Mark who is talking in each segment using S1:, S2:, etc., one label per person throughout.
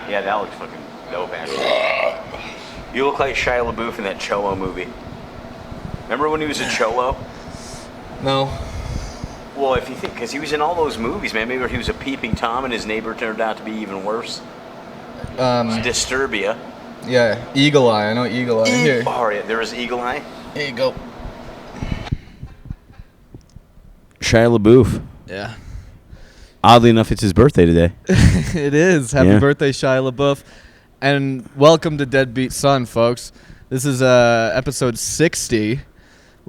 S1: Yeah, that looks fucking dope, actually. You look like Shia LaBeouf in that Cholo movie. Remember when he was a Cholo?
S2: No.
S1: Well, if you think, because he was in all those movies, man. Maybe he was a peeping Tom and his neighbor turned out to be even worse. Disturbia.
S2: Yeah, Eagle Eye. I know Eagle Eye. Here.
S1: Oh, yeah, there was Eagle Eye.
S2: Here you go.
S1: Shia LaBeouf.
S2: Yeah.
S1: Oddly enough, it's his birthday today.
S2: It is. Happy birthday, Shia LaBeouf. And welcome to Deadbeat Son, folks. This is episode 60.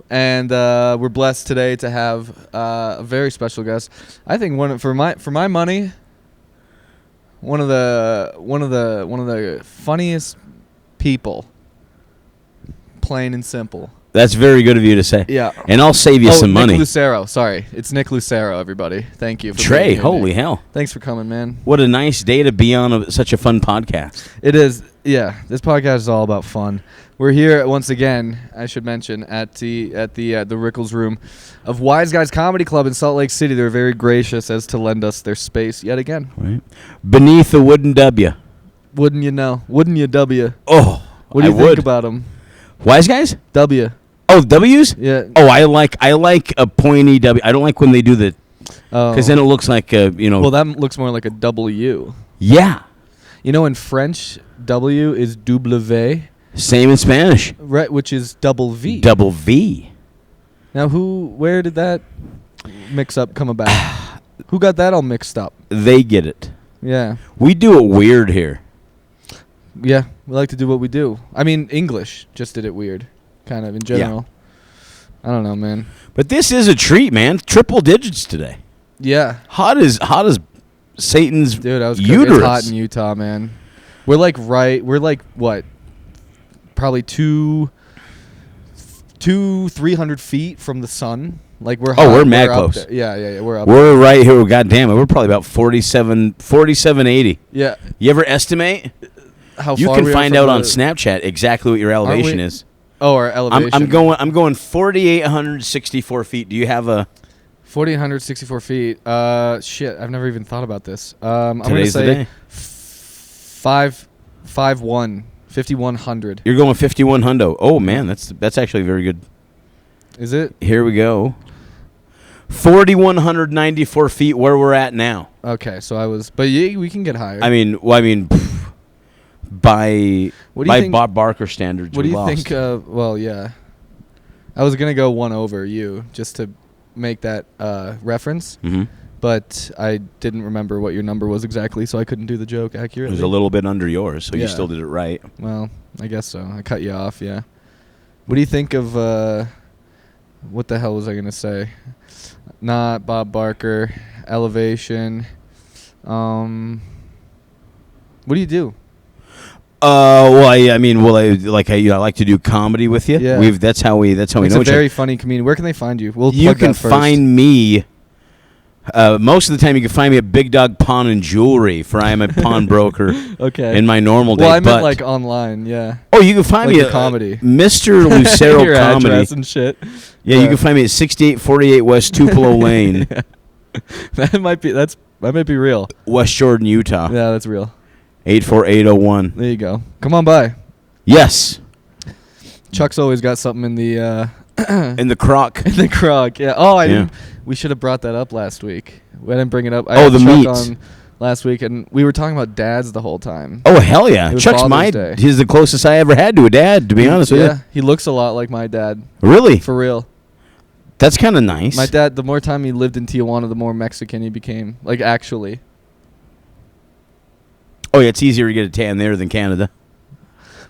S2: And we're blessed today to have a very special guest. I think for my money, one of the funniest people, plain and simple.
S1: That's very good of you to say.
S2: Yeah.
S1: And I'll save you some money.
S2: Nick Lucero. Sorry. It's Nick Lucero, everybody. Thank you.
S1: Trey, holy hell.
S2: Thanks for coming, man.
S1: What a nice day to be on such a fun podcast.
S2: It is. Yeah. This podcast is all about fun. We're here once again, I should mention, at the Rickles Room of Wise Guys Comedy Club in Salt Lake City. They're very gracious as to lend us their space yet again.
S1: Right. Beneath the wooden W.
S2: Wouldn't you know? Wouldn't you W?
S1: Oh,
S2: what do you think about them?
S1: Wise Guys?
S2: W.
S1: Oh, W's?
S2: Yeah.
S1: Oh, I like a pointy W. I don't like when they do the, because then it looks like
S2: Well, that looks more like a W.
S1: Yeah.
S2: You know, in French, W is W.
S1: Same in Spanish.
S2: Right, which is double V.
S1: Double V.
S2: Now, where did that mix-up come about? Who got that all mixed up?
S1: They get it.
S2: Yeah.
S1: We do it weird here.
S2: Yeah, we like to do what we do. I mean, English just did it weird. Kind of in general. Yeah. I don't know, man.
S1: But this is a treat, man. Triple digits today.
S2: Yeah.
S1: Hot as Satan's
S2: Dude, I was
S1: uterus.
S2: It's hot in Utah, man. We're like what? Probably 300 feet from the sun. Like we're hot.
S1: Oh, we're mad close.
S2: Yeah, we're up.
S1: We're right here. God damn it. We're probably about 4780.
S2: Yeah.
S1: You ever estimate?
S2: How
S1: you
S2: far
S1: can
S2: we
S1: find
S2: are
S1: out
S2: from
S1: on Snapchat exactly what your elevation is.
S2: Oh, our elevation.
S1: I'm going 4,864 feet. Do you have a
S2: 4,864 feet? Shit, I've never even thought about this. I'm
S1: Today's
S2: gonna say
S1: the day.
S2: 5,100.
S1: You're going 5,100. Oh man, that's actually very good.
S2: Is it?
S1: Here we go. 4,194 feet where we're at now.
S2: Okay, so we can get higher.
S1: I mean, by Bob Barker standards.
S2: What do you think? Well, yeah. I was going to go one over you just to make that reference.
S1: Mm-hmm.
S2: But I didn't remember what your number was exactly, so I couldn't do the joke accurately.
S1: It was a little bit under yours, so
S2: yeah.
S1: You still did it right.
S2: Well, I guess so. I cut you off, yeah. What do you think of, what the hell was I going to say? Not Bob Barker, elevation. What do you do?
S1: I like to do comedy with you.
S2: Yeah.
S1: That's how we know each other.
S2: It's a very funny comedian. Where can they find you?
S1: You can find me. Most of the time, you can find me at Big Dog Pawn and Jewelry, for I am a pawnbroker.
S2: Okay.
S1: In my normal day.
S2: Well, I meant like online, yeah.
S1: Oh, you can find
S2: like
S1: me at
S2: comedy.
S1: Mr. Lucero
S2: Your
S1: Comedy.
S2: Address and shit.
S1: Yeah, you can find me at 6848 West Tupelo Lane.
S2: Yeah. That might be real.
S1: West Jordan, Utah.
S2: Yeah, that's real.
S1: 84801.
S2: There you go. Come on by.
S1: Yes.
S2: Chuck's always got something in the
S1: in the crock.
S2: In the crock. Yeah. Oh, I didn't. We should have brought that up last week. We didn't bring it up.
S1: I had
S2: the
S1: Chuck
S2: meat
S1: on
S2: last week, and we were talking about dads the whole time.
S1: Oh hell yeah! Chuck's he's the closest I ever had to a dad. To be honest with you.
S2: Yeah, he looks a lot like my dad.
S1: Really?
S2: For real.
S1: That's kind of nice.
S2: My dad. The more time he lived in Tijuana, the more Mexican he became. Like actually.
S1: Oh yeah, it's easier to get a tan there than Canada.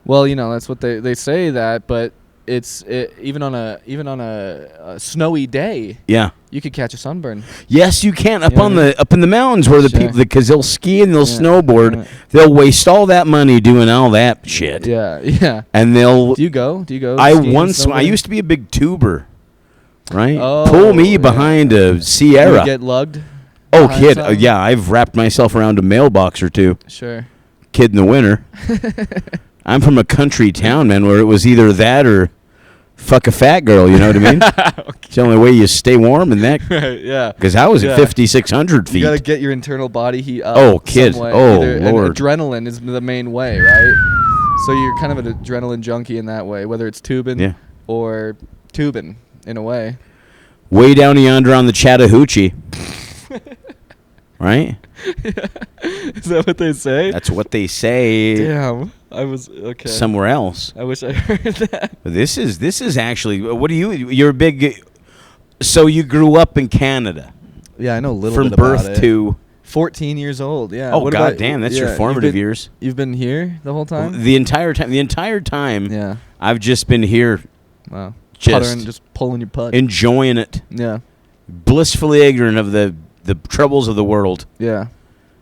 S2: Well, that's what they say that, but even on a snowy day.
S1: Yeah.
S2: You could catch a sunburn.
S1: Yes, you can up in the mountains where the people, because they'll ski and they'll snowboard, they'll waste all that money doing all that shit.
S2: Yeah, yeah.
S1: And they'll.
S2: Do you go?
S1: I used to be a big tuber, right?
S2: Oh,
S1: pull me behind a Sierra.
S2: You get lugged.
S1: Oh, kid, yeah, I've wrapped myself around a mailbox or two.
S2: Sure.
S1: Kid in the winter. I'm from a country town, man, where it was either that or fuck a fat girl. You know what I mean? It's the only way you stay warm in that.
S2: Right, yeah.
S1: Because I was at 5,600 feet.
S2: You gotta get your internal body heat up.
S1: Oh, kid.
S2: Some way.
S1: Oh,
S2: and
S1: Lord.
S2: adrenaline is the main way, right? So you're kind of an adrenaline junkie in that way, whether it's tubing or tubing in a way.
S1: Way down yonder on the Chattahoochee. Right?
S2: Is that what they say?
S1: That's what they say.
S2: Damn. I was okay.
S1: Somewhere else.
S2: I wish I heard that.
S1: This is actually. What do you? You're a big. So you grew up in Canada.
S2: Yeah, I know a little
S1: from
S2: bit about
S1: birth
S2: it.
S1: to.
S2: 14 years old. Yeah.
S1: Oh, god damn! That's your formative years.
S2: You've been here the whole time.
S1: The entire time.
S2: Yeah.
S1: I've just been here.
S2: Wow.
S1: Just
S2: just pulling your putt.
S1: Enjoying it.
S2: Yeah.
S1: Blissfully ignorant of the troubles of the world.
S2: Yeah.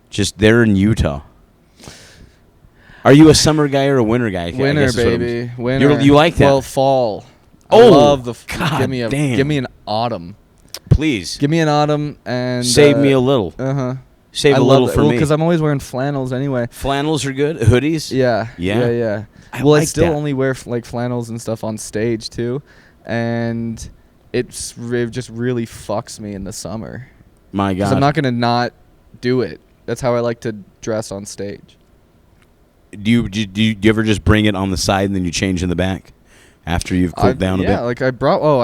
S1: Just there in Utah. Are you a summer guy or a winter guy?
S2: Winter, baby. Winter.
S1: You like that?
S2: Well, fall.
S1: Oh,
S2: I love the
S1: God
S2: give me an autumn.
S1: Please.
S2: Give me an autumn and
S1: save me a little.
S2: Uh-huh.
S1: Save a little for me.
S2: Because I'm always wearing flannels anyway.
S1: Flannels are good. Hoodies?
S2: Yeah.
S1: Yeah.
S2: I still only wear like flannels and stuff on stage too, and it just really fucks me in the summer.
S1: My God.
S2: Because I'm not gonna not do it. That's how I like to dress on stage.
S1: Do you ever just bring it on the side and then you change in the back after you've cooled down a bit?
S2: Yeah, like I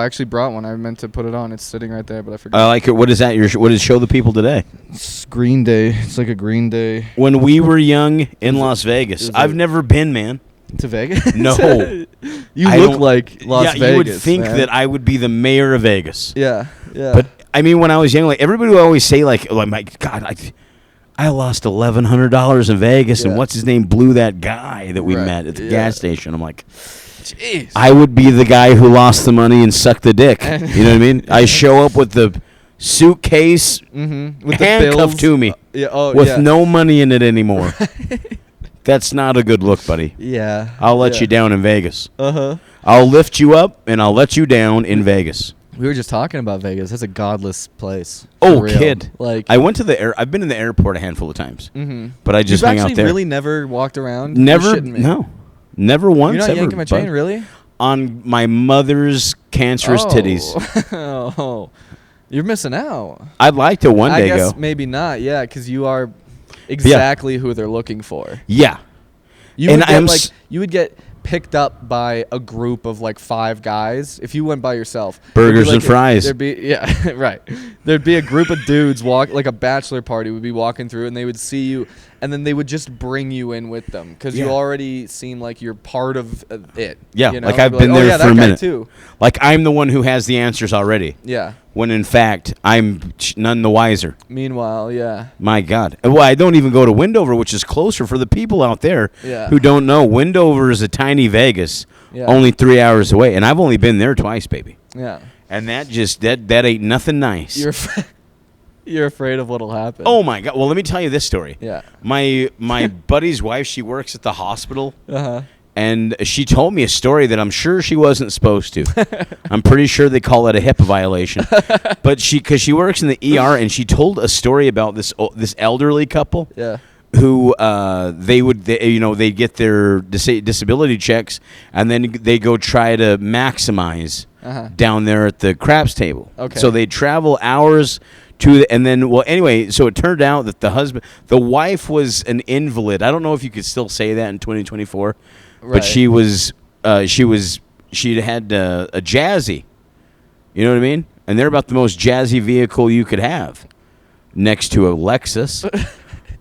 S2: actually brought one. I meant to put it on. It's sitting right there, but I forgot.
S1: I like it. What is that? What is Show the People Today?
S2: It's Green Day. It's like a Green Day.
S1: When we were young in Las Vegas. I've never been, man.
S2: To Vegas?
S1: No.
S2: You look like Las Vegas.
S1: Yeah, you would think that I would be the mayor of Vegas.
S2: Yeah.
S1: But I mean, when I was young, like everybody would always say, like, "Oh my God, I lost $1,100 in Vegas, and what's his name blew that guy that we met at the gas station." I'm like,
S2: jeez.
S1: I would be the guy who lost the money and sucked the dick. You know what I mean? I show up with the suitcase
S2: with
S1: handcuffed to me with no money in it anymore. That's not a good look, buddy.
S2: Yeah.
S1: I'll let you down in Vegas.
S2: Uh-huh.
S1: I'll lift you up, and I'll let you down in Vegas.
S2: We were just talking about Vegas. That's a godless place.
S1: Oh, kid!
S2: Like
S1: I went to I've been in the airport a handful of times, but I just hang out there.
S2: You've actually really never walked around.
S1: Never, no, never once.
S2: You're not
S1: ever,
S2: yanking my chain, really?
S1: On my mother's cancerous titties.
S2: Oh, you're missing out.
S1: I'd like to one day go.
S2: I guess maybe not. Yeah, because you are exactly who they're looking for.
S1: Yeah,
S2: you would get picked up by a group of like 5 guys if you went by yourself.
S1: Burgers and fries.
S2: There'd be right. There'd be a group of dudes like a bachelor party would be walking through, and they would see you, and then they would just bring you in with them because you already seem like you're part of it.
S1: Yeah,
S2: you know?
S1: like I've been there for a minute.
S2: Too.
S1: Like I'm the one who has the answers already.
S2: Yeah.
S1: When in fact I'm none the wiser.
S2: Meanwhile, yeah.
S1: My God. Well, I don't even go to Wendover, which is closer for the people out there who don't know. Wendover is a tiny Vegas, only 3 hours away, and I've only been there twice, baby.
S2: Yeah.
S1: And that ain't nothing nice.
S2: You're afraid of what'll happen.
S1: Oh my God. Well, let me tell you this story.
S2: Yeah.
S1: My buddy's wife, she works at the hospital.
S2: Uh-huh.
S1: And she told me a story that I'm sure she wasn't supposed to. I'm pretty sure they call it a HIPAA violation. But because she works in the ER, and she told a story about this elderly couple.
S2: Yeah.
S1: Who they'd get their disability checks, and then they go try to maximize down there at the craps table.
S2: Okay.
S1: So they travel hours and then anyway, so it turned out that the wife was an invalid. I don't know if you could still say that in 2024.
S2: Right.
S1: But she'd had a Jazzy, you know what I mean? And they're about the most jazzy vehicle you could have, next to a Lexus.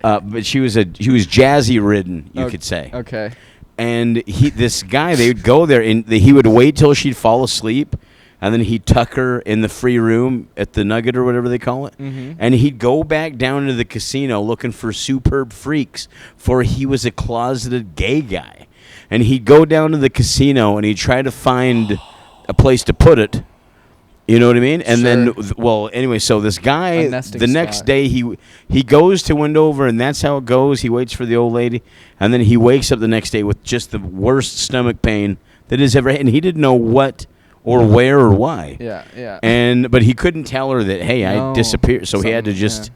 S1: But she was jazzy ridden, you could say.
S2: Okay.
S1: And this guy, they would go there and he would wait till she'd fall asleep, and then he'd tuck her in the free room at the Nugget or whatever they call it. Mm-hmm. And he'd go back down to the casino looking for superb freaks, for he was a closeted gay guy. And he'd go down to the casino and he'd try to find a place to put it. You know what I mean? And then, anyway, so this guy, the next day, he goes to Wendover, and that's how it goes. He waits for the old lady, and then he wakes up the next day with just the worst stomach pain that has ever had. And he didn't know what or where or why.
S2: Yeah.
S1: But he couldn't tell her that, hey, I disappeared. So he had to just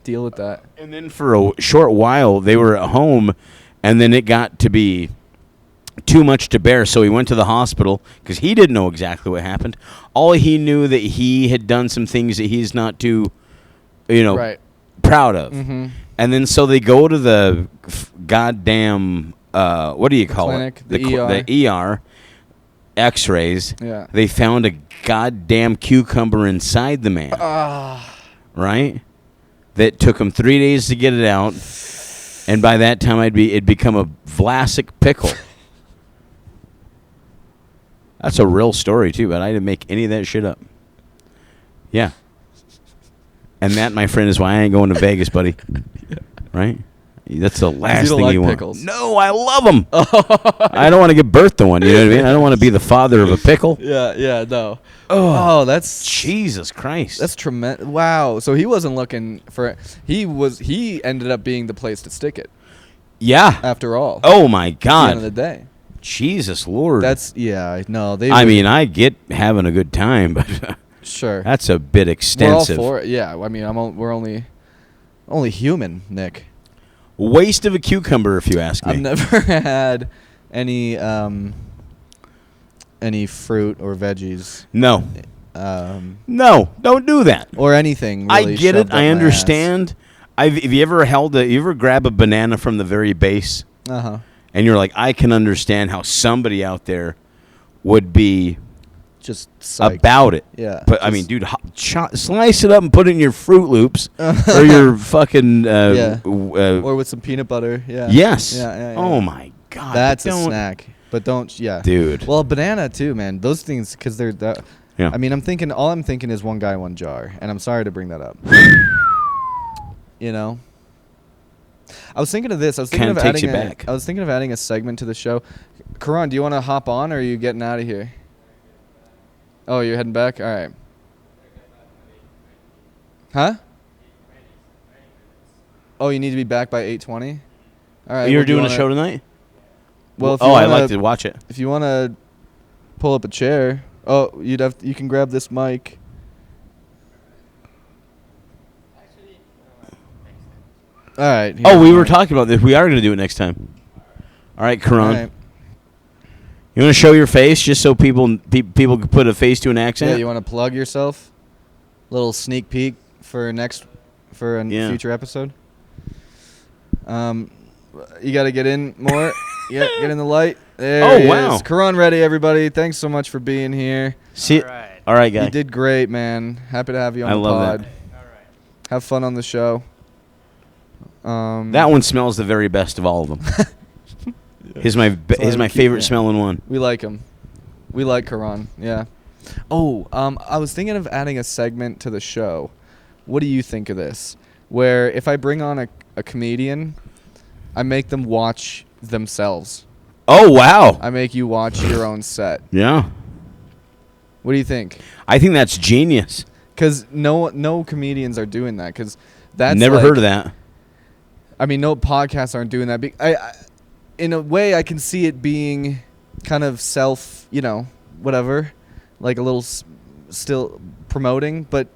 S2: deal with that.
S1: And then for a short while, they were at home, and then it got to be too much to bear, so he went to the hospital because he didn't know exactly what happened. All he knew that he had done some things that he's not too,
S2: Right.
S1: proud of.
S2: Mm-hmm.
S1: And then so they go to the goddamn what do you call
S2: clinic,
S1: it? The ER. X-rays.
S2: Yeah.
S1: They found a goddamn cucumber inside the man. Right? That took him 3 days to get it out, and by that time it'd become a Vlasic pickle. That's a real story too, but I didn't make any of that shit up. Yeah. And that, my friend, is why I ain't going to Vegas, buddy. Yeah. Right? That's the last thing you want.
S2: Pickles.
S1: No, I love them. I don't want to give birth to one. You know what I mean? I don't want to be the father of a pickle.
S2: Yeah, no.
S1: Oh,
S2: that's
S1: Jesus Christ.
S2: That's tremendous. Wow. So he wasn't looking for. He ended up being the place to stick it.
S1: Yeah.
S2: After all.
S1: Oh my God.
S2: At the end of the day.
S1: Jesus Lord.
S2: I
S1: get having a good time, but
S2: sure.
S1: That's a bit extensive.
S2: We're all for it. Yeah. I mean, we're only human, Nick.
S1: Waste of a cucumber, if you ask me.
S2: I've never had any fruit or veggies.
S1: No. No, don't do that.
S2: Or anything. Really
S1: I get it. I understand. Have you ever grab a banana from the very base?
S2: Uh-huh.
S1: And you're like, I can understand how somebody out there would be
S2: just psyched
S1: about it.
S2: Yeah.
S1: But I mean, dude, slice it up and put it in your Fruit Loops or your fucking
S2: or with some peanut butter. Yeah.
S1: Yes.
S2: Yeah.
S1: Oh my God.
S2: That's a snack. But don't. Yeah.
S1: Dude.
S2: Well, banana too, man. Those things, because they're that.
S1: Yeah.
S2: I mean, all I'm thinking is one guy, one jar, and I'm sorry to bring that up. I was thinking of this. I was thinking of adding a segment to the show. Karan, do you want to hop on, or are you getting out of here? Oh, you're heading back? All right. Huh? Oh, you need to be back by 8:20? All right.
S1: You're doing a show tonight?
S2: Well,
S1: I'd like to watch it.
S2: If you want to pull up a chair, you can grab this mic. All right.
S1: We were talking about this. We are going to do it next time. All right, Karan. All right. You want to show your face just so people can put a face to an accent?
S2: Yeah, you want to plug yourself? Little sneak peek for a future episode? You got to get in more. Yeah, get in the light. There he
S1: wow.
S2: is. Karan ready, everybody. Thanks so much for being here.
S1: All right, guy.
S2: You did great, man. Happy to have you on the pod.
S1: I love that.
S2: All right. Have fun on the show.
S1: That one smells the very best of all of them. He's my favorite smelling one.
S2: We like him. We like Karan. Yeah. I was thinking of adding a segment to the show. What do you think of this? Where if I bring on a comedian, I make them watch themselves.
S1: Oh, wow.
S2: I make you watch your own set.
S1: Yeah.
S2: What do you think?
S1: I think that's genius.
S2: Because no comedians are doing that. Because that's
S1: never heard of that.
S2: I mean, no podcasts aren't doing that. In a way, I can see it being kind of whatever, like a little still promoting, but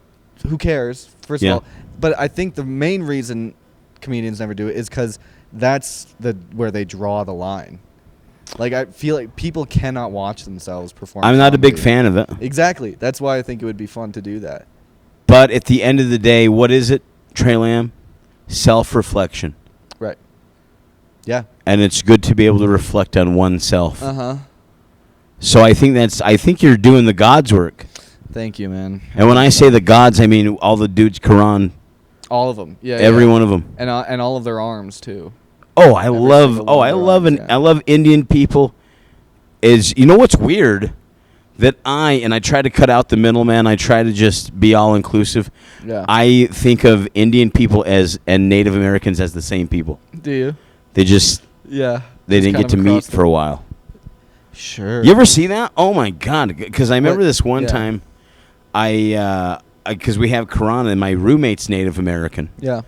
S2: who cares? First of all, but I think the main reason comedians never do it is because that's where they draw the line. Like, I feel like people cannot watch themselves perform.
S1: I'm not a big fan of it.
S2: Exactly. That's why I think it would be fun to do that.
S1: But at the end of the day, what is it, Trey Lamb? Self-reflection.
S2: Right. Yeah.
S1: And it's good to be able to reflect on oneself.
S2: Uh-huh.
S1: So I think you're doing the God's work.
S2: Thank you, man.
S1: And when I say the gods, I mean all the dudes, Karan.
S2: All of them. Yeah.
S1: Every one of them.
S2: And all of their arms too.
S1: I love Indian people. You know what's weird? That I try to cut out the middleman. I try to just be all inclusive.
S2: Yeah.
S1: I think of Indian people and Native Americans as the same people.
S2: Do you?
S1: They just
S2: they
S1: didn't get to meet for a while.
S2: Sure.
S1: You ever see that? Oh my God! Because I remember this one time, because we have Karan and my roommate's Native American.
S2: Yeah.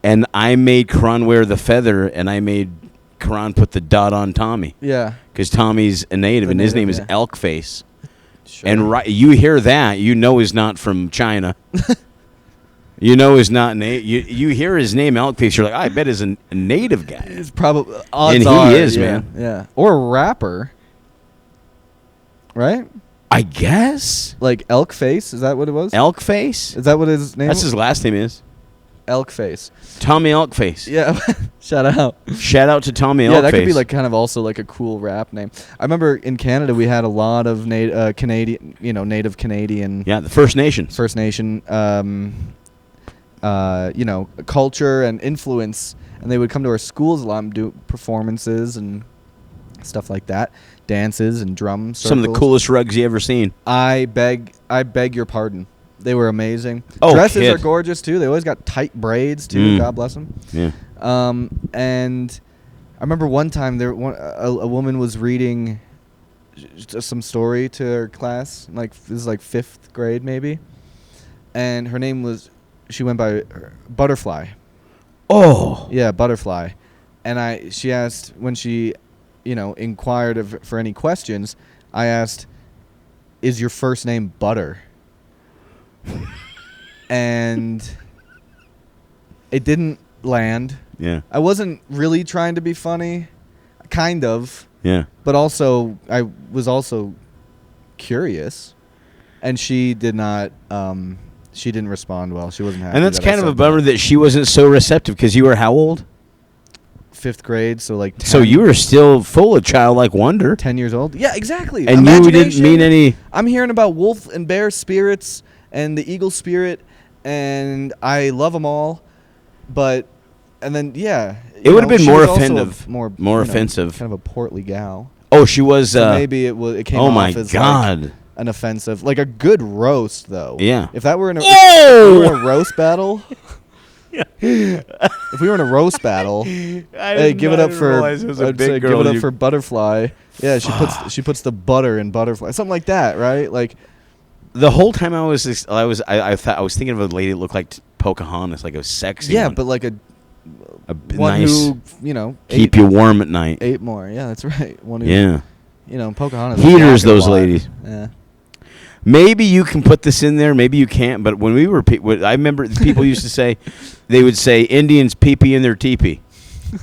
S1: And I made Karan wear the feather, and I made Karan put the dot on Tommy.
S2: Yeah.
S1: Because Tommy's a native, and his name is Elk Face.
S2: Sure.
S1: And you hear that, you know he's not from China. You know, is not you hear his name, Elkface. You're like, I bet is a native guy.
S2: It's probably
S1: And he is, man.
S2: Yeah, or a rapper, right?
S1: I guess
S2: Like Elkface. Is that what it was?
S1: Elkface.
S2: Is that what his name?
S1: That's his last name is
S2: Elkface.
S1: Tommy Elkface.
S2: Yeah. Shout out.
S1: Shout out to Tommy Elkface.
S2: Yeah, that could be like kind of also like a cool rap name. I remember in Canada we had a lot of Canadian, native Canadian.
S1: Yeah, the First Nations.
S2: First Nation, culture and influence, and they would come to our schools a lot and do performances and stuff like that, dances and drum circles.
S1: Some of the coolest rugs you ever seen.
S2: I beg your pardon. They were amazing.
S1: Oh,
S2: Dresses
S1: kid.
S2: are gorgeous too. They always got tight braids too. God bless them.
S1: Yeah.
S2: And I remember one time a woman was reading some story to her class. Like this is like 5th grade maybe, and her name she went by Butterfly.
S1: Oh.
S2: Yeah, Butterfly. And she asked when she, inquired for any questions. I asked, "Is your first name Butter?" And it didn't land.
S1: Yeah.
S2: I wasn't really trying to be funny, kind of,
S1: Yeah.
S2: but also I was also curious, and she did not. She didn't respond well. She wasn't happy.
S1: And that's
S2: that I
S1: kind of a
S2: said
S1: bummer that she wasn't so receptive because you were how old?
S2: 5th grade, so like 10,
S1: So you were still full of childlike wonder.
S2: 10 years old. Yeah, exactly.
S1: And you didn't mean any.
S2: I'm hearing about wolf and bear spirits and the eagle spirit, and I love them all, but and then
S1: It would have been
S2: she
S1: more
S2: was also
S1: offensive, more offensive.
S2: kind of a portly gal.
S1: Oh, she was.
S2: So maybe it came
S1: oh
S2: off
S1: my
S2: as
S1: God.
S2: like an offensive, like a good roast though.
S1: Yeah.
S2: If that were in a,
S1: Oh!
S2: if we were in a roast battle. If we were in a roast battle, hey, give it up for give it up for Butterfly. Yeah, she puts the butter in Butterfly, something like that, right? Like
S1: the whole time I was thinking of a lady that looked like Pocahontas, like a sexy.
S2: yeah,
S1: one.
S2: but like a one
S1: nice
S2: who
S1: keep you warm at night.
S2: 8 more. Yeah, that's right. One who Pocahontas.
S1: Heaters,
S2: is
S1: those
S2: a lot.
S1: ladies.
S2: Yeah.
S1: Maybe you can put this in there. Maybe you can't. But when we were, I remember people used to say, they would say Indians pee-pee in their teepee.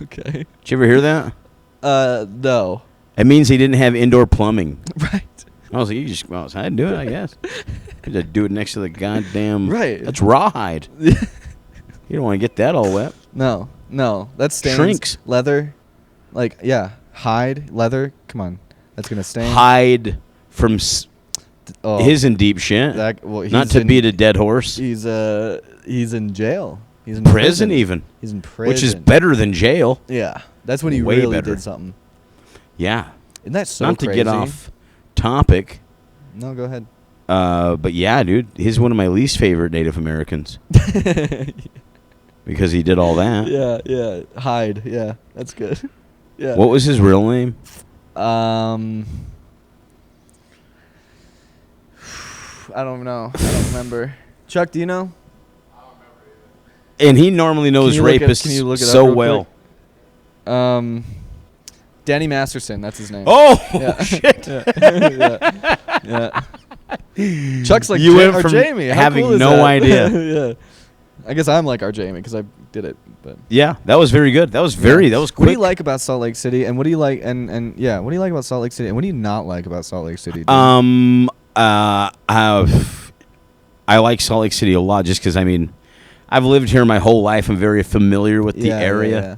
S2: Okay.
S1: Did you ever hear that?
S2: No.
S1: It means they didn't have indoor plumbing.
S2: Right.
S1: I was like, well, I'd do it, I guess. You just do it next to the goddamn.
S2: Right.
S1: That's rawhide. You don't want to get that all wet.
S2: No. That's stains.
S1: Shrinks.
S2: Leather. Like, hide, leather. Come on. That's going to stain.
S1: Hide from.
S2: Oh,
S1: He's in deep shit. Not to beat a dead horse.
S2: He's in jail. He's in
S1: prison even.
S2: He's in prison.
S1: Which is better than jail.
S2: Yeah. That's when he
S1: Way
S2: really
S1: better.
S2: did something.
S1: Yeah.
S2: Isn't that so
S1: Not
S2: crazy?
S1: to get off topic.
S2: No, go ahead.
S1: But yeah, dude, he's one of my least favorite Native Americans. Because he did all that.
S2: Yeah. Hyde. Yeah. That's good. Yeah.
S1: What was his real name?
S2: I don't know. I don't remember. Chuck, do you know?
S1: And he normally knows rapists
S2: can you look it up
S1: so
S2: real
S1: well.
S2: quick? Danny Masterson, that's his name.
S1: Oh,
S2: yeah.
S1: shit.
S2: Yeah. Chuck's like
S1: You went from
S2: Jamie. How
S1: having
S2: cool is
S1: no
S2: that?
S1: idea.
S2: Yeah. I guess I'm like our Jamie because I did it. But
S1: Yeah, that was very good. That was that was quick.
S2: What do you like about Salt Lake City? And what do you like what do you like about Salt Lake City? And what do you not like about Salt Lake City?
S1: I like Salt Lake City a lot just because, I've lived here my whole life. I'm very familiar with the area.
S2: Yeah.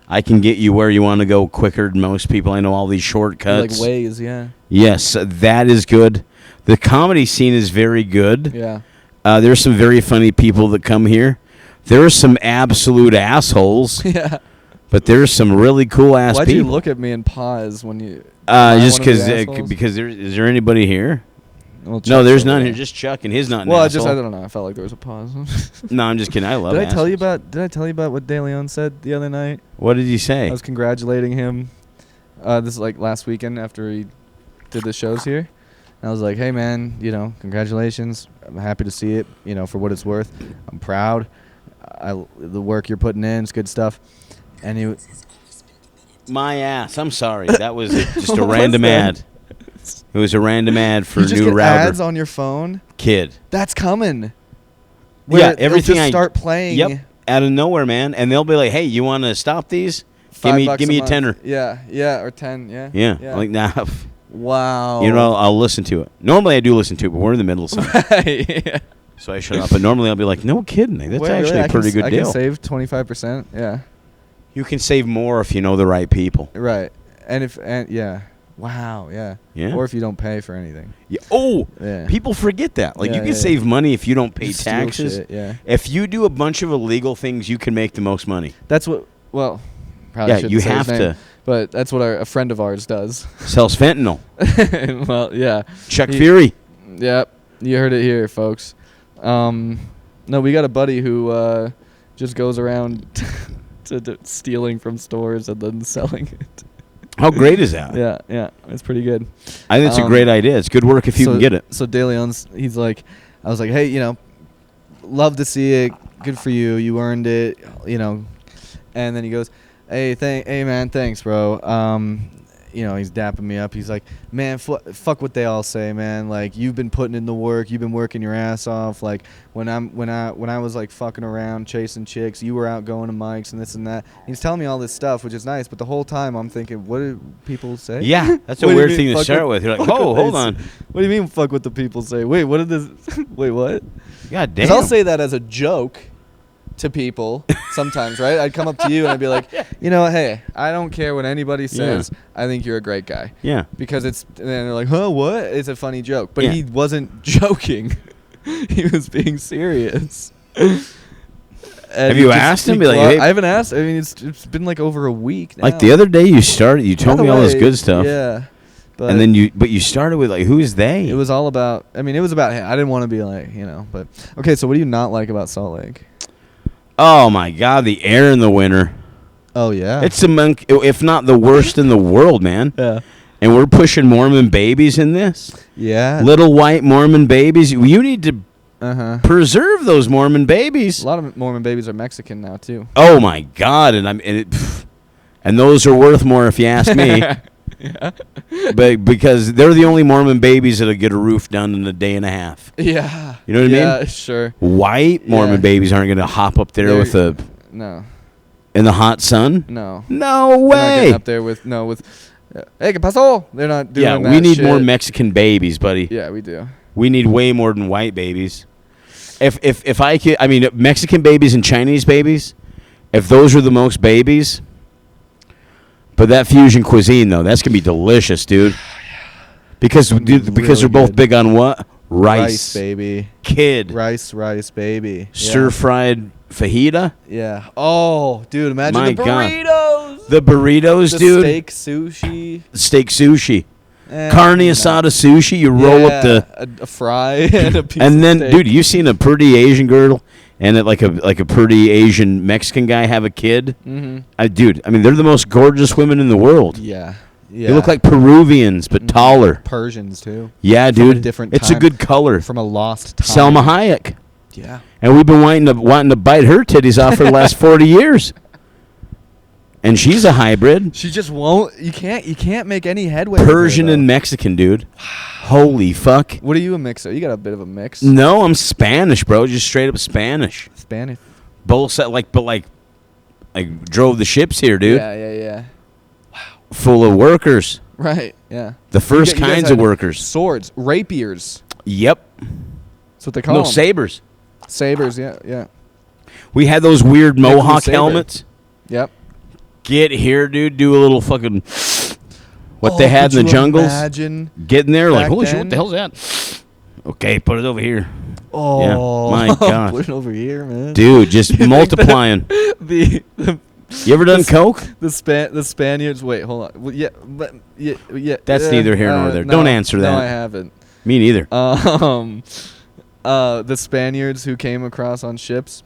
S1: I can get you where you want to go quicker than most people. I know all these shortcuts.
S2: Like ways, yeah.
S1: Yes, that is good. The comedy scene is very good.
S2: Yeah.
S1: There's some very funny people that come here. There are some absolute assholes.
S2: Yeah.
S1: But there's some really cool ass
S2: Why'd
S1: people.
S2: you look at me and pause when you?
S1: Just because is there anybody here?
S2: Well,
S1: No, there's none here. Just Chuck, and he's not.
S2: Well,
S1: an
S2: I
S1: asshole.
S2: don't know. I felt like there was a pause.
S1: No, I'm just kidding. I love.
S2: Did I tell you
S1: assholes.
S2: about? Did I tell you about what De Leon said the other night?
S1: What did he say?
S2: I was congratulating him. This is like last weekend after he did the shows here. And I was like, "Hey, man, congratulations. I'm happy to see it. For what it's worth. I'm proud. The work you're putting in is good stuff." And he.
S1: My ass. I'm sorry. That was just a
S2: What
S1: random
S2: was that?
S1: ad. It was a random ad for
S2: You just
S1: new
S2: get
S1: router.
S2: ads on your phone.
S1: Kid.
S2: That's coming. where
S1: everything
S2: they'll just start playing.
S1: Yep, out of nowhere, man. And they'll be like, "Hey, you want to stop these? Give me a tenner."
S2: Yeah, or 10.
S1: Yeah. I'm like, nah.
S2: Wow.
S1: I'll listen to it. Normally I do listen to it, but we're in the middle of something.
S2: Right. Yeah.
S1: So I shut up. But normally I'll be like, no kidding. That's actually a pretty good deal.
S2: I can save 25%. Yeah.
S1: You can save more if you know the right people.
S2: Right. Yeah. Wow. Yeah.
S1: Yeah.
S2: Or if you don't pay for anything.
S1: Yeah. Oh,
S2: yeah.
S1: People forget that. Like, you can save money if you don't pay
S2: Steal
S1: taxes.
S2: shit, yeah.
S1: If you do a bunch of illegal things, you can make the most money.
S2: That's what. Well, probably shouldn't
S1: you
S2: say his
S1: have
S2: name,
S1: to.
S2: But that's what a friend of ours does.
S1: Sells fentanyl.
S2: Well, yeah.
S1: Chuck Fury.
S2: Yep. You heard it here, folks. No, we got a buddy who just goes around to stealing from stores and then selling it.
S1: How great is that?
S2: Yeah. It's pretty good.
S1: I think it's a great idea. It's good work if you can get it.
S2: So De Leon's, I was like, hey, love to see it. Good for you. You earned it, And then he goes, hey man, thanks, bro. He's dapping me up. He's like, man, fuck what they all say, man. Like, you've been putting in the work. You've been working your ass off. Like, when I was like fucking around chasing chicks, you were out going to mics and this and that. He's telling me all this stuff, which is nice. But the whole time I'm thinking, what do people say?
S1: Yeah, that's a weird thing to start with. You're like, whoa, hold on.
S2: What do you mean, fuck what the people say? Wait, what did this? Wait, what?
S1: God damn.
S2: Because I'll say that as a joke to people sometimes, right? I'd come up to you and I'd be like, hey, I don't care what anybody says. I think you're a great guy.
S1: Yeah.
S2: Because and then they're like, huh, what? It's a funny joke. But he wasn't joking. He was being serious.
S1: Have you asked him? Be like, hey.
S2: I haven't asked. I mean, it's been like over a week now.
S1: Like the other day you told me all this good stuff.
S2: Yeah.
S1: But and then you started with like, who is they?
S2: It was all about, it was about him. I didn't want to be like, but. Okay, so what do you not like about Salt Lake?
S1: Oh my God, the air in the winter.
S2: Oh yeah,
S1: it's if not the worst in the world, man.
S2: Yeah,
S1: and we're pushing Mormon babies in this.
S2: Yeah,
S1: little white Mormon babies. You need to preserve those Mormon babies.
S2: A lot of Mormon babies are Mexican now too.
S1: Oh my God, and those are worth more if you ask me. Yeah. But because they're the only Mormon babies that'll get a roof done in a day and a half.
S2: Yeah.
S1: You know what I mean?
S2: Yeah, sure.
S1: White Mormon babies aren't going to hop up there
S2: no.
S1: In the hot sun?
S2: No.
S1: No way.
S2: They're not getting up there with hey, ¿qué pasó? They're not doing that
S1: we need
S2: shit.
S1: more Mexican babies, buddy.
S2: Yeah, we do.
S1: We need way more than white babies. If I could, Mexican babies and Chinese babies, if those are the most babies. But that fusion cuisine, though, that's going to be delicious, dude. Because they're both big on what? Rice,
S2: baby.
S1: Kid.
S2: Rice, baby.
S1: Stir-fried fajita?
S2: Yeah. Oh, dude, imagine the burritos.
S1: God. The burritos, dude.
S2: Steak sushi.
S1: Carne asada sushi. You roll up
S2: a fry and a piece
S1: and then,
S2: steak.
S1: dude, you seen a pretty Asian girl and like a pretty Asian Mexican guy have a kid?
S2: Mm-hmm.
S1: Dude, they're the most gorgeous women in the world.
S2: Yeah.
S1: They look like Peruvians, but taller.
S2: Persians, too.
S1: Yeah, dude. It's a good color.
S2: From a lost time.
S1: Selma Hayek.
S2: Yeah.
S1: And we've been wanting to bite her titties off for the last 40 years. And she's a hybrid.
S2: She just won't. You can't make any headway.
S1: Persian and Mexican, dude. Holy fuck.
S2: What are you a mix of? You got a bit of a mix.
S1: No, I'm Spanish, bro. Just straight up Spanish. Both set like drove the ships here, dude.
S2: Yeah.
S1: Full of workers.
S2: Right. Yeah.
S1: The first kinds of workers.
S2: Swords, rapiers.
S1: Yep.
S2: That's what they call them.
S1: Sabers.
S2: Sabers. Yeah.
S1: We had those weird Mohawk helmets.
S2: Yep.
S1: Get here, dude. Do a little fucking what they had in the jungles.
S2: Imagine
S1: getting there like, holy shit, what the hell's that? Okay, put it over here.
S2: Oh,
S1: yeah, my God.
S2: Put it over here, man.
S1: Dude, just multiplying. You ever done coke?
S2: The Spaniards. Wait, hold on. Well, yeah.
S1: That's neither here nor there. Don't answer that.
S2: No, I haven't.
S1: Me neither.
S2: The Spaniards who came across on ships,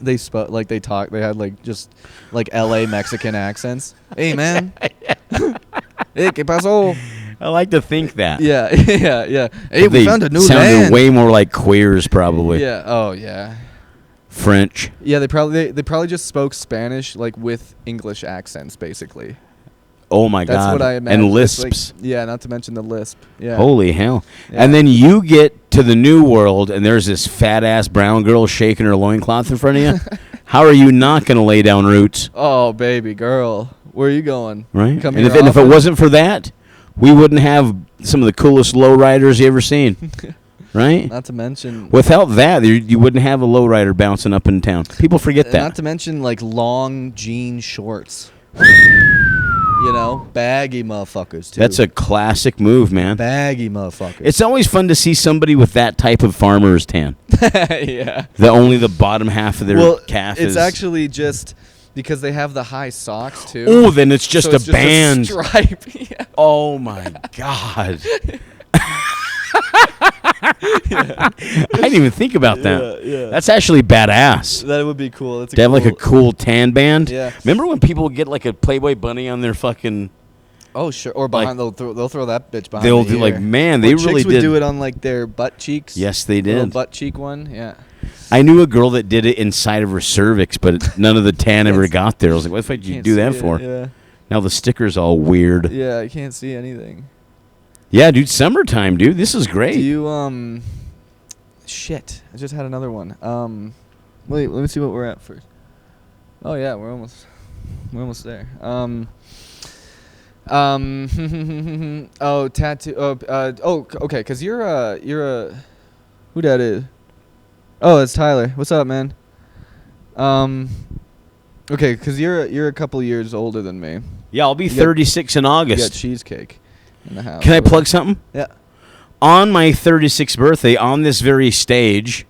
S2: they spoke like they talked. They had like just like L.A. Mexican accents. Hey, man. Hey, ¿qué pasó?
S1: I like to think that.
S2: Yeah. Hey, we found a new land.
S1: Sounded way more like queers, probably.
S2: Yeah. Oh, yeah.
S1: French.
S2: Yeah, they probably just spoke Spanish like with English accents, basically.
S1: Oh my
S2: That's
S1: God.
S2: what I imagine.
S1: And
S2: It's like-
S1: lisps.
S2: yeah, not to mention the lisp. Yeah.
S1: Holy hell.
S2: Yeah.
S1: And then you get to the new world, and there's this fat-ass brown girl shaking her loincloth in front of you. How are you not going to lay down roots?
S2: Oh, baby girl, where are you going?
S1: Right?
S2: Come
S1: And
S2: here
S1: if it
S2: often?
S1: wasn't for that, we wouldn't have some of the coolest lowriders you ever seen. Right?
S2: Not to mention.
S1: Without that, you wouldn't have a lowrider bouncing up in town. People forget that.
S2: Not to mention like long jean shorts. You know, baggy motherfuckers too.
S1: That's a classic move, man.
S2: baggy motherfuckers.
S1: It's always fun to see somebody with that type of farmer's tan.
S2: yeah.
S1: Only the bottom half of their calf
S2: it's
S1: is.
S2: actually just because they have the high socks too.
S1: Oh, then it's just
S2: So it's
S1: a band.
S2: stripe. Yeah.
S1: Oh my God. I didn't even think about that.
S2: Yeah.
S1: That's actually badass.
S2: That would be cool. It's
S1: To have like a cool tan band.
S2: Yeah.
S1: Remember when people would get like a Playboy bunny on their fucking?
S2: Oh sure. Or behind they'll throw that bitch behind.
S1: They'll
S2: the
S1: do like,
S2: ear.
S1: man,
S2: Or
S1: they
S2: chicks
S1: really
S2: would
S1: did.
S2: do it on like their butt cheeks.
S1: Yes, they
S2: Little
S1: did.
S2: butt cheek one. Yeah.
S1: I knew a girl that did it inside of her cervix, but none of the tan ever got there. I was like, what the fuck did you
S2: Can't
S1: do
S2: see
S1: that
S2: it,
S1: for?
S2: Yeah.
S1: Now the sticker's all weird.
S2: Yeah, I can't see anything.
S1: Yeah, dude, summertime, dude. This is great.
S2: Do you shit. I just had another one. Wait, let me see what we're at first. Oh yeah, we're almost there. Oh, tattoo. Okay, cuz you're a who that is? Oh, it's Tyler. What's up, man? Okay, cuz you're a couple years older than me.
S1: Yeah, I'll be
S2: You got-
S1: 36 in
S2: You got
S1: August.
S2: cheesecake in the house.
S1: Can I plug something?
S2: Yeah.
S1: On my 36th birthday, on this very stage,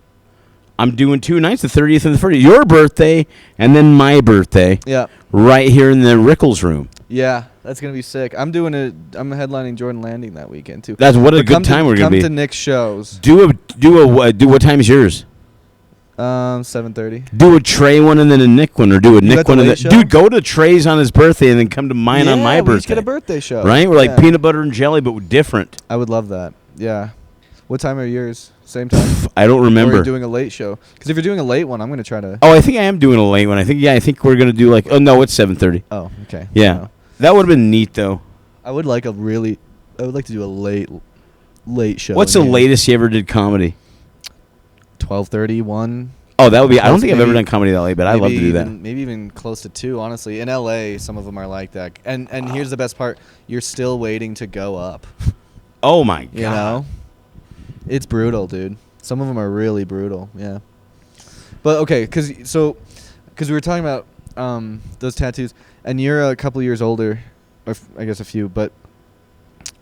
S1: I'm doing 2 nights, the 30th and the 30th. Your birthday and then my birthday,
S2: Yeah.
S1: right here in the Rickles room.
S2: Yeah, that's gonna be sick. I'm headlining Jordan Landing that weekend too.
S1: That's what a
S2: But
S1: good time we're gonna be.
S2: Come to Nick's shows.
S1: Do what time is yours?
S2: 7:30.
S1: Do a Trey one and then a Nick one, or do a
S2: got
S1: Nick
S2: the
S1: one and
S2: late
S1: then
S2: show?
S1: dude. Go to Trey's on his birthday and then come to mine on my
S2: We
S1: birthday.
S2: each get a birthday show.
S1: Right? We're like
S2: Yeah.
S1: peanut butter and jelly, but different.
S2: I would love that. Yeah. What time are yours? Same time.
S1: I don't
S2: Or are
S1: remember.
S2: you doing a late show? Because if you're doing a late one, I'm gonna try to.
S1: Oh, I think I am doing a late one. I think we're gonna do like. Oh no, it's 7:30.
S2: Oh, okay.
S1: Yeah,
S2: No.
S1: that would have been neat though.
S2: I would like to do a late show.
S1: What's
S2: in
S1: the
S2: here.
S1: latest you ever did comedy?
S2: 12:30, 1.
S1: Oh, that would be. I don't
S2: Close,
S1: think I've ever
S2: maybe-
S1: done comedy that late, but I'd love to do that.
S2: Maybe even close to 2, honestly. In LA, some of them are like that. And here's the best part: you're still waiting to go up.
S1: Oh my god!
S2: You know, it's brutal, dude. Some of them are really brutal. Yeah. But okay, because we were talking about those tattoos, and you're a couple years older, or I guess a few. But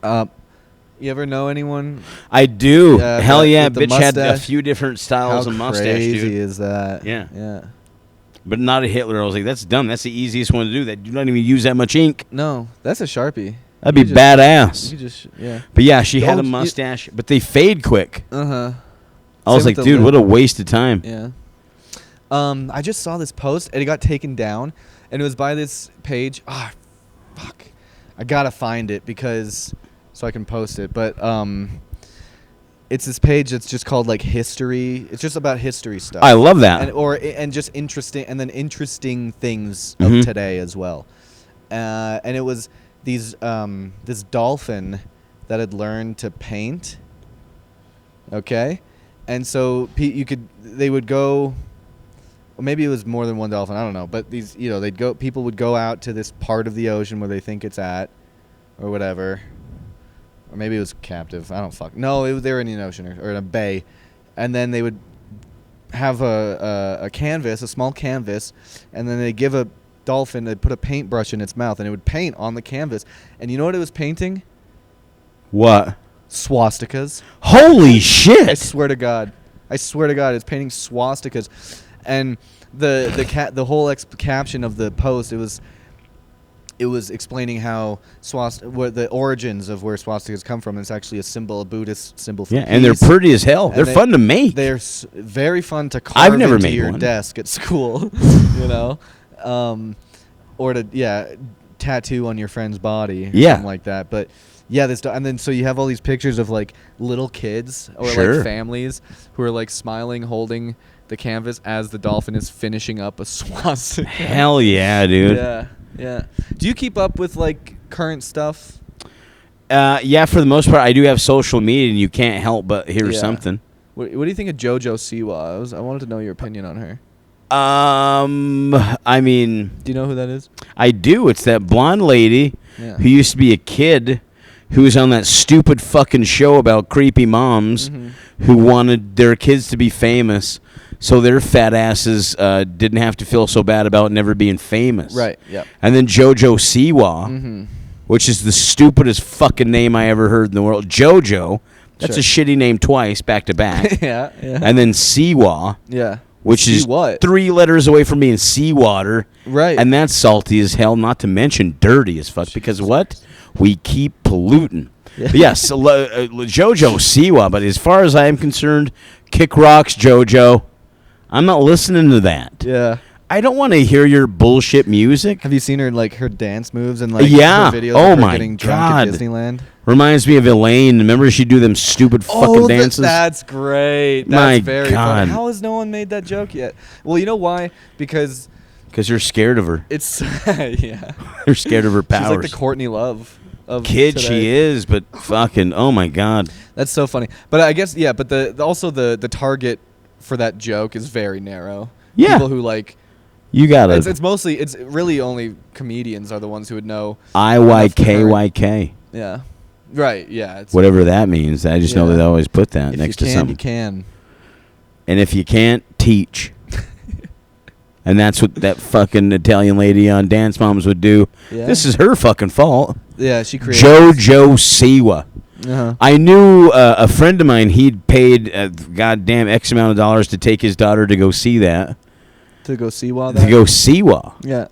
S2: you ever know anyone?
S1: I do.
S2: Yeah,
S1: Hell
S2: the-
S1: yeah,
S2: with the
S1: bitch had a
S2: mustache.
S1: few different styles
S2: How
S1: of mustache,
S2: crazy
S1: dude.
S2: is that?
S1: Yeah.
S2: Yeah.
S1: But not a Hitler. I was like, that's dumb. That's the easiest one to do. That you don't even use that much ink.
S2: No, that's a Sharpie.
S1: That'd be
S2: You just-
S1: badass.
S2: You just yeah.
S1: But yeah, she had a
S2: Don't you-
S1: mustache, but they fade quick.
S2: Uh-huh.
S1: I was
S2: Same
S1: like,
S2: with the
S1: dude,
S2: lip.
S1: what a waste of time.
S2: Yeah. I just saw this post and it got taken down, and it was by this page. Ah, fuck. I gotta find it because so I can post it. But it's this page that's just called like history. It's just about history stuff.
S1: I love that.
S2: and just interesting things
S1: Mhm.
S2: of today as well. And it was these this dolphin that had learned to paint. Okay, and so they would go. Or maybe it was more than one dolphin. I don't know, but people would go out to this part of the ocean where they think it's at, or whatever. Or maybe it was captive. I don't fuck. No, they were in the ocean or in a bay, and then they would have a canvas, a small canvas, and then they give a dolphin. They put a paintbrush in its mouth, and it would paint on the canvas. And you know what it was painting?
S1: What?
S2: Swastikas.
S1: Holy
S2: I
S1: shit!
S2: swear to God, it's painting swastikas, and the whole caption of the post it was explaining how what the origins of where swastikas come from. It's actually a Buddhist symbol for
S1: Yeah, and they're
S2: peace.
S1: pretty as hell.
S2: And
S1: They're fun to make.
S2: They're very fun to carve
S1: I've never
S2: into
S1: made
S2: your
S1: one.
S2: desk at school, you know, or to tattoo on your friend's body, or
S1: Yeah.
S2: something like that. But yeah, and then so you have all these pictures of like little kids or
S1: Sure.
S2: like families who are like smiling, holding the canvas as the dolphin is finishing up a swastika.
S1: Hell yeah, dude.
S2: Yeah, yeah. Do you keep up with like current stuff?
S1: Yeah, for the most part, I do have social media, and you can't help but hear something.
S2: What do you think of JoJo Siwa? I wanted to know your opinion on her.
S1: I mean,
S2: do you know who that is?
S1: I do. It's that blonde lady who used to be a kid who was on that stupid fucking show about creepy moms who wanted their kids to be famous so their fat asses didn't have to feel so bad about never being famous.
S2: Right, yeah.
S1: And then JoJo Siwa, which is the stupidest fucking name I ever heard in the world. JoJo, that's a shitty name twice, back to back.
S2: Yeah.
S1: And then Siwa.
S2: Yeah.
S1: Which is
S2: what?
S1: 3 letters away from being seawater.
S2: Right.
S1: And that's salty as hell, not to mention dirty as fuck. Because what? We keep polluting. Yeah. Yes, JoJo Siwa, but as far as I am concerned, kick rocks, JoJo. I'm not listening to that.
S2: Yeah.
S1: I don't want to hear your bullshit music.
S2: Have you seen her her dance moves and her videos of her getting drunk at Disneyland?
S1: Reminds me of Elaine. Remember she'd do them stupid fucking dances?
S2: That's great. That's very funny. How has no one made that joke yet? Well, you know why? Because
S1: you're scared of her.
S2: It's yeah.
S1: You're scared of her powers.
S2: She's like the Courtney Love of
S1: kid
S2: today.
S1: She is, but fucking oh my god.
S2: That's so funny. But I guess but the target for that joke is very narrow.
S1: Yeah.
S2: People who
S1: you got it.
S2: It's really only comedians are the ones who would know.
S1: IYKYK.
S2: Yeah. Right, yeah.
S1: Whatever that means. I just know that they always put that next to something.
S2: You can.
S1: And if you can't, teach. And that's what that fucking Italian lady on Dance Moms would do. Yeah. This is her fucking fault.
S2: Yeah, she created
S1: JoJo Siwa.
S2: Uh-huh.
S1: I knew a friend of mine, he'd paid goddamn X amount of dollars to take his daughter to go see that.
S2: To go Siwa?
S1: To go Siwa.
S2: Yeah.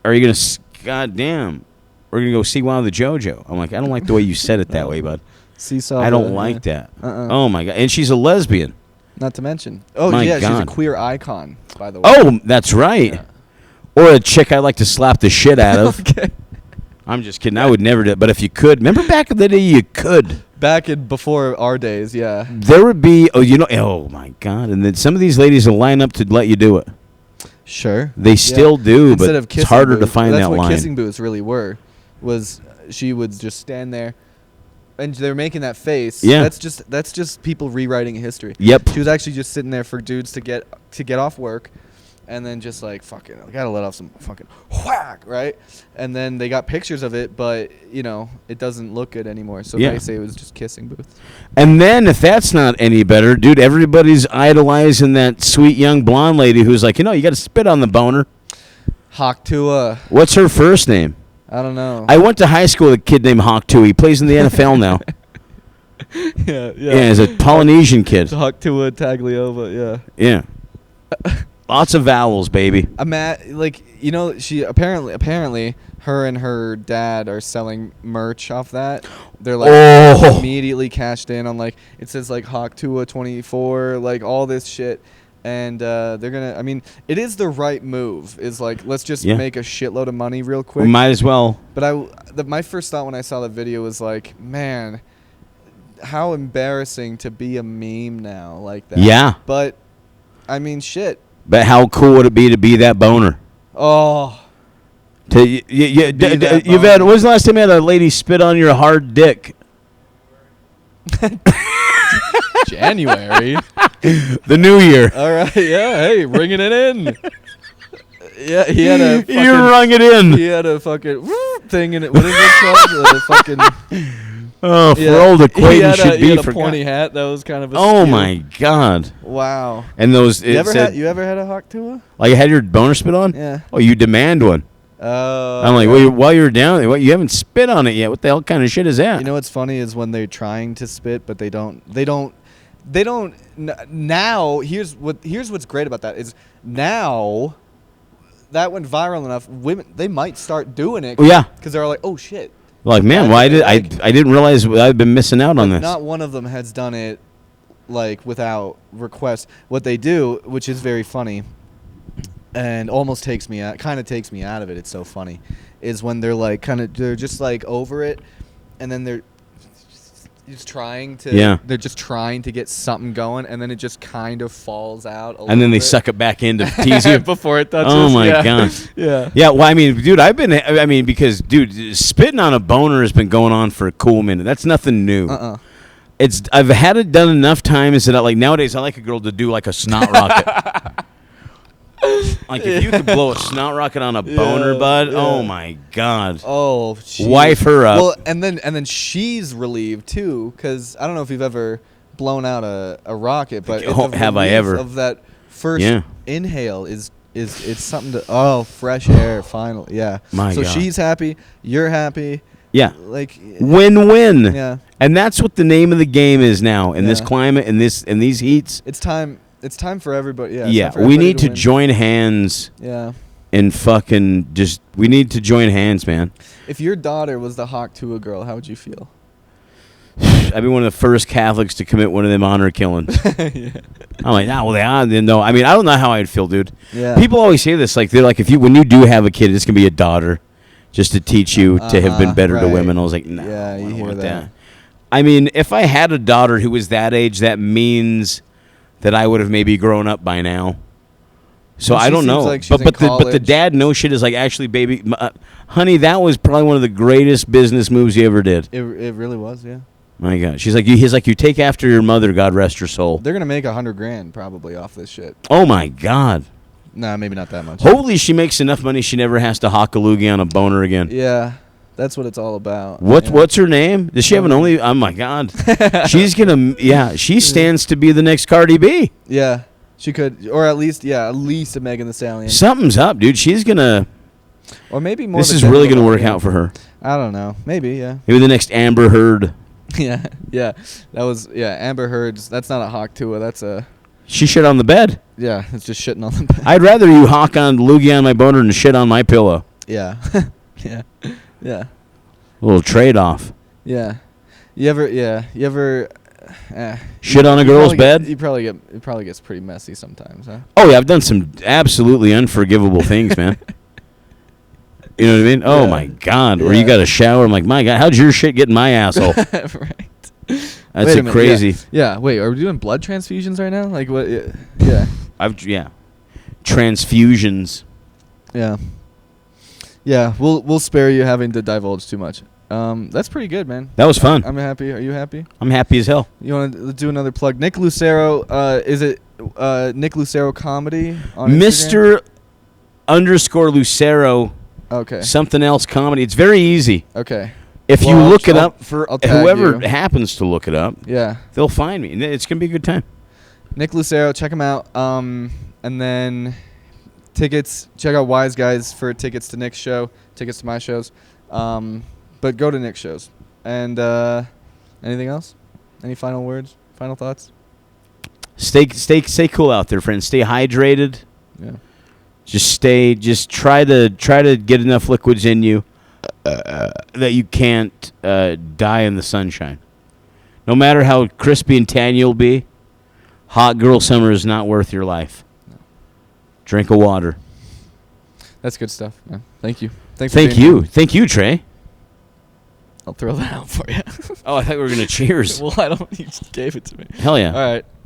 S1: Are you going to, goddamn, we're going to go Siwa the JoJo. I'm like, I don't like the way you said it that way, bud.
S2: Seesaw.
S1: I don't like that. Oh, my God. And she's a lesbian.
S2: Not to mention. Oh,
S1: my
S2: God. She's a queer icon, by the way.
S1: Oh, that's right. Yeah. Or a chick I'd like to slap the shit out of.
S2: Okay.
S1: I'm just kidding. I would never do it. But if you could. Remember back in the day you could.
S2: Back in before our days, yeah.
S1: There would be, oh, my God. And then some of these ladies will line up to let you do it.
S2: Sure.
S1: They still do,
S2: Instead
S1: but
S2: of
S1: it's harder to find that line.
S2: That's what kissing booths really were. Was she would just stand there, and they're making that face.
S1: Yeah.
S2: That's just people rewriting history.
S1: Yep.
S2: She was actually just sitting there for dudes to get off work, and then just fuck it, I gotta let off some fucking whack, right? And then they got pictures of it, but it doesn't look good anymore. So they say it was just kissing booths. And
S1: then if that's not any better, dude, everybody's idolizing that sweet young blonde lady who's like, you got to spit on the boner.
S2: Hawk Tua.
S1: What's her first name?
S2: I don't know.
S1: I went to high school with a kid named Hawk Tua. He plays in the NFL now.
S2: Yeah,
S1: he's a Polynesian kid.
S2: Hawk Tua Tagliova,
S1: yeah. Lots of vowels, baby.
S2: I'm at she apparently her and her dad are selling merch off that. They're immediately cashed in on it says Hawk Tua 24, all this shit. And they're gonna it is the right move. Is let's just make a shitload of money real quick.
S1: We might as well.
S2: But my first thought when I saw the video was man, how embarrassing to be a meme now like that.
S1: Yeah.
S2: But shit.
S1: But how cool would it be to be that boner?
S2: Oh.
S1: You've had. When's the last time you had a lady spit on your hard dick?
S2: January.
S1: The new year.
S2: All right. Yeah. Hey, ringing it in. Yeah, he had a.
S1: You rung it in.
S2: He had a fucking thing in it. What is it called? The fucking.
S1: Oh, for old acquaintance should be.
S2: He had a pointy hat. That was kind of a
S1: Oh, my God.
S2: Wow.
S1: And those...
S2: You ever had a Hawk Tua?
S1: You had your boner spit on?
S2: Yeah.
S1: Oh, you demand one. I'm like, well, while you're down there, you haven't spit on it yet. What the hell kind of shit is that?
S2: You know what's funny is when they're trying to spit, but they don't... Now, here's what's great about that is now... That went viral enough. Women, they might start doing it.
S1: Yeah.
S2: Because they're like, oh, shit.
S1: Man, why did I didn't realize I'd been missing out on this.
S2: Not one of them has done it without request. What they do, which is very funny, and almost takes me out of it. It's so funny, is when they're they're just over it, and then they're just trying to.
S1: Yeah.
S2: They're just trying to get something going, and then it just kind of falls out.
S1: And then they suck it back in to tease you
S2: before it touches.
S1: Oh my
S2: yeah.
S1: god.
S2: Yeah.
S1: Yeah. Well, I mean, dude, because dude, spitting on a boner has been going on for a cool minute. That's nothing new. I've had it done enough times that nowadays I like a girl to do like a snot rocket. Like if you could blow a snot rocket on a boner, bud. Yeah. Oh my god.
S2: Oh,
S1: wife her up.
S2: Well, and then she's relieved too, because I don't know if you've ever blown out a rocket, but
S1: have I ever?
S2: Of that first inhale is it's something to fresh air finally. Yeah.
S1: My
S2: so
S1: god.
S2: She's happy, you're happy.
S1: Yeah.
S2: Like
S1: win-win.
S2: Yeah.
S1: And that's what the name of the game is now in this climate, in these heats.
S2: It's time for everybody. Yeah.
S1: Yeah. We need to join hands.
S2: Yeah.
S1: And fucking we need to join hands, man.
S2: If your daughter was the Hawk Tuah girl, how would you feel?
S1: I'd be one of the first Catholics to commit one of them honor killings. Yeah. I'm like, well, they are. No, I mean, I don't know how I'd feel, dude.
S2: Yeah.
S1: People always say this, like they're like, when you do have a kid, it's gonna be a daughter, just to teach you to have been better to women. I was like, no,
S2: yeah, you hear that.
S1: I mean, if I had a daughter who was that age, that means that I would have maybe grown up by now. So I don't know,
S2: like
S1: but the dad no shit is like, actually, baby, honey, that was probably one of the greatest business moves he ever did.
S2: It really was, yeah.
S1: My God, he's like, you take after your mother, God rest her soul.
S2: They're gonna make $100,000 probably off this shit.
S1: Oh my God.
S2: Nah, maybe not that much.
S1: Hopefully, she makes enough money she never has to hawk a loogie on a boner again.
S2: Yeah, that's what it's all about.
S1: What's her name? Does she have an only? Oh my God, she's gonna. Yeah, she stands to be the next Cardi B.
S2: Yeah. She could, or at least a Megan Thee Stallion.
S1: Something's up, dude. She's gonna.
S2: Or maybe more.
S1: This is really gonna work out for her.
S2: I don't know. Maybe, yeah.
S1: Maybe the next Amber Heard.
S2: Yeah. That was Amber Heard's. That's not a Hawk Tuah. That's a.
S1: She shit on the bed.
S2: Yeah, it's just shitting on the bed.
S1: I'd rather you hawk on loogie on my boner than shit on my pillow.
S2: Yeah. Yeah.
S1: A little trade off.
S2: Yeah. You ever.
S1: Shit on a girl's bed?
S2: It probably gets pretty messy sometimes, huh?
S1: Oh yeah, I've done some absolutely unforgivable things, man. You know what I mean? Oh my God. Or you got a shower. I'm like, my God, how'd your shit get in my asshole?
S2: Right.
S1: That's crazy.
S2: Yeah. Wait, are we doing blood transfusions right now? Like what? Yeah.
S1: Transfusions.
S2: Yeah. Yeah. We'll spare you having to divulge too much. That's pretty good, man.
S1: That was fun.
S2: I'm happy. Are you happy?
S1: I'm happy as hell.
S2: You want to do another plug? Nick Lucero. Is it Nick Lucero Comedy on
S1: Mr. _ Lucero.
S2: Okay.
S1: Something else comedy. It's very easy.
S2: Okay.
S1: If you look it up for whoever
S2: you.
S1: happens to look it up, they'll find me. It's gonna be a good time.
S2: Nick Lucero, check him out. And then tickets. Check out Wise Guys for tickets to Nick's show, tickets to my shows. But go to Nick's shows. And anything else? Any final words? Final thoughts?
S1: Stay cool out there, friends. Stay hydrated.
S2: Yeah.
S1: Just try to get enough liquids in you that you can't die in the sunshine. No matter how crispy and tan you'll be, hot girl summer is not worth your life. No. Drink of water.
S2: That's good stuff, man. Thank you.
S1: Thank you, Trey.
S2: I'll throw that out for you.
S1: Oh, I thought we were gonna cheers.
S2: Well, I don't. You just gave it to me.
S1: Hell yeah.
S2: All right.